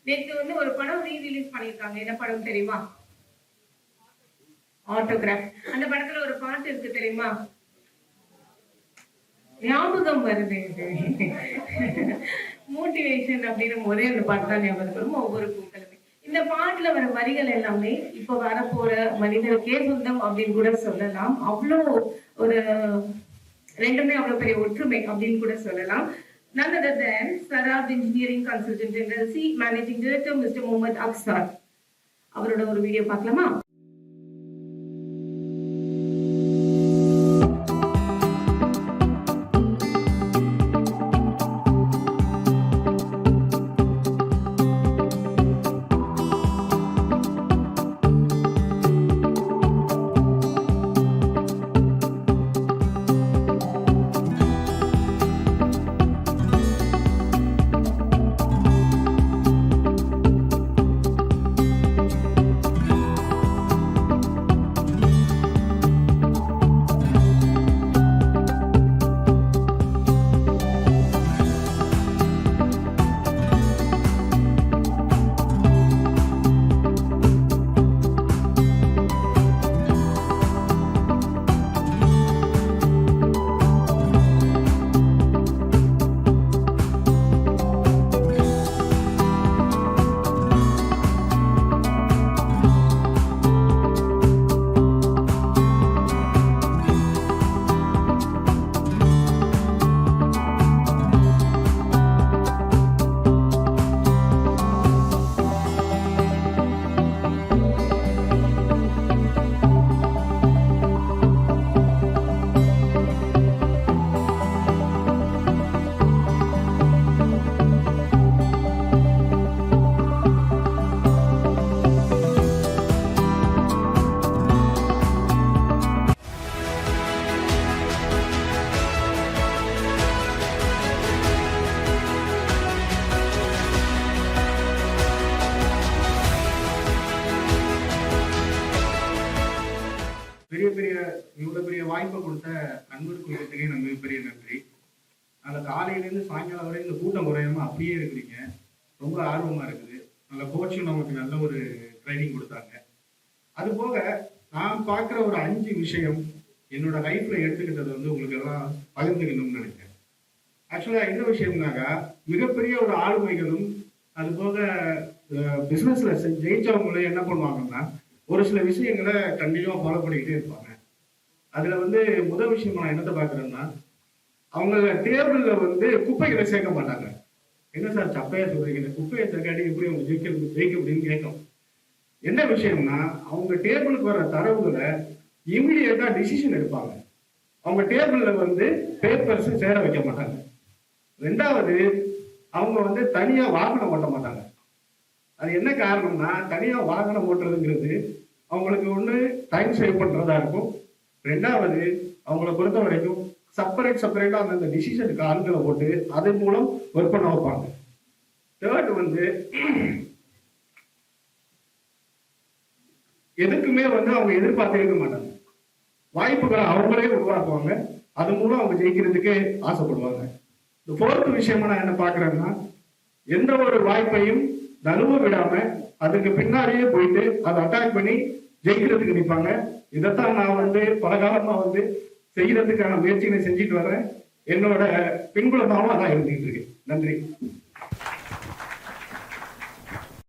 நேற்று வந்து ஒரு படம் ரீரிலீஸ் பண்ணியிருக்காங்க. என்ன படம் தெரியுமா? ஆட்டோகிராஃப். அந்த படத்துல ஒரு பாட்டு இருக்கு தெரியுமா? ஞாபகம் வருது. மோட்டிவேஷன் அப்படின்னு போதே அந்த பாட்டு தான் ஞாபகம் வரும் ஒவ்வொரு பூக்களுமே. இந்த பாட்டுல வர வரிகள் எல்லாமே இப்ப வரப்போற மனிதருக்கே சொந்தம் அப்படின்னு கூட சொல்லலாம். அவ்வளோ ஒரு ரெண்டுமே அவ்வளவு பெரிய ஒற்றுமை அப்படின்னு கூட சொல்லலாம். None other than Sarab Engineering Consultant LLC Managing Director Mr. Mohammad Aksar. அவரோட ஒரு வீடியோ பார்க்கலாமா? இவ்வளவு பெரிய வாய்ப்பை கொடுத்த அன்பர் குழுத்துக்கே நம்ம மிகப்பெரிய நன்றி. அந்த காலையிலேருந்து சாயங்காலம் வரை இந்த கூட்டம் குறையாம அப்படியே இருக்கிறீங்க. ரொம்ப ஆர்வமா இருக்குது. நல்ல கோச்சும் நமக்கு நல்ல ஒரு ட்ரைனிங் கொடுத்தாங்க. அது போக நான் பார்க்குற ஒரு 5 விஷயம் என்னோட லைஃப்ல எடுத்துக்கிட்டது வந்து உங்களுக்கு எல்லாம் பகிர்ந்துக்கணும்னு நினைக்கிறேன். ஆக்சுவலா என்ன விஷயம்னாக்கா, மிகப்பெரிய ஒரு ஆளுமைகளும் அது போக பிசினஸ்ல ஜெயிச்சவங்களும் என்ன பண்ணுவாங்கன்னா, ஒரு சில விஷயங்களை கண்டினியூவா ஃபாலோ பண்ணிக்கிட்டே இருப்பாங்க. அதுல வந்து முதல் விஷயம் நான் என்னத்தை பாக்குறேன்னா, அவங்க டேபிள்ல வந்து குப்பைகளை சேர்க்க மாட்டாங்க. என்ன சார் சப்பையா சொல்றீங்க, குப்பையை சேர்க்காடி எப்படி அவங்க ஜெயிக்க அப்படின்னு கேட்கும். என்ன விஷயம்னா, அவங்க டேபிளுக்கு வர தரவுகளை இமிடியேட்டா டிசிஷன் எடுப்பாங்க. அவங்க டேபிள்ல வந்து பேப்பர்ஸ் சேர வைக்க மாட்டாங்க. 2வது, அவங்க வந்து தனியா வாகனம் ஓட்ட மாட்டாங்க. அது என்ன காரணம்னா, தனியா வாகனம் ஓட்டுறதுங்கிறது அவங்களுக்கு ஒண்ணு டைம் சேவ் பண்றதா இருக்கும். 2வது, அவங்களை பொறுத்த வரைக்கும் செப்பரேட்டா அந்த டிசிஷனுக்கு ஆண்களை போட்டு அதன் மூலம் ஒர்க் பண்ண வைப்பாங்க. 3rd வந்து எதுக்குமே வந்து அவங்க எதிர்பார்த்து இருக்க மாட்டாங்க. வாய்ப்புகளை அவங்களே உருவாக்குவாங்க. அது மூலம் அவங்க ஜெயிக்கிறதுக்கு ஆசைப்படுவாங்க. இந்த 4th விஷயமா நான் என்ன பாக்குறேன்னா, எந்த ஒரு வாய்ப்பையும் நழுவ விடாம அதுக்கு பின்னாடியே போயிட்டு அதை அட்டாக் பண்ணி ஜெயிக்கிறதுக்கு நிற்பாங்க. இதைத்தான் நான் வந்து பல காலமா வந்து செய்யறதுக்கான முயற்சிகளை செஞ்சுட்டு வர்றேன். என்னோட பின்புலமாவும் அதான் இருந்துகிட்டு இருக்கு. நன்றி.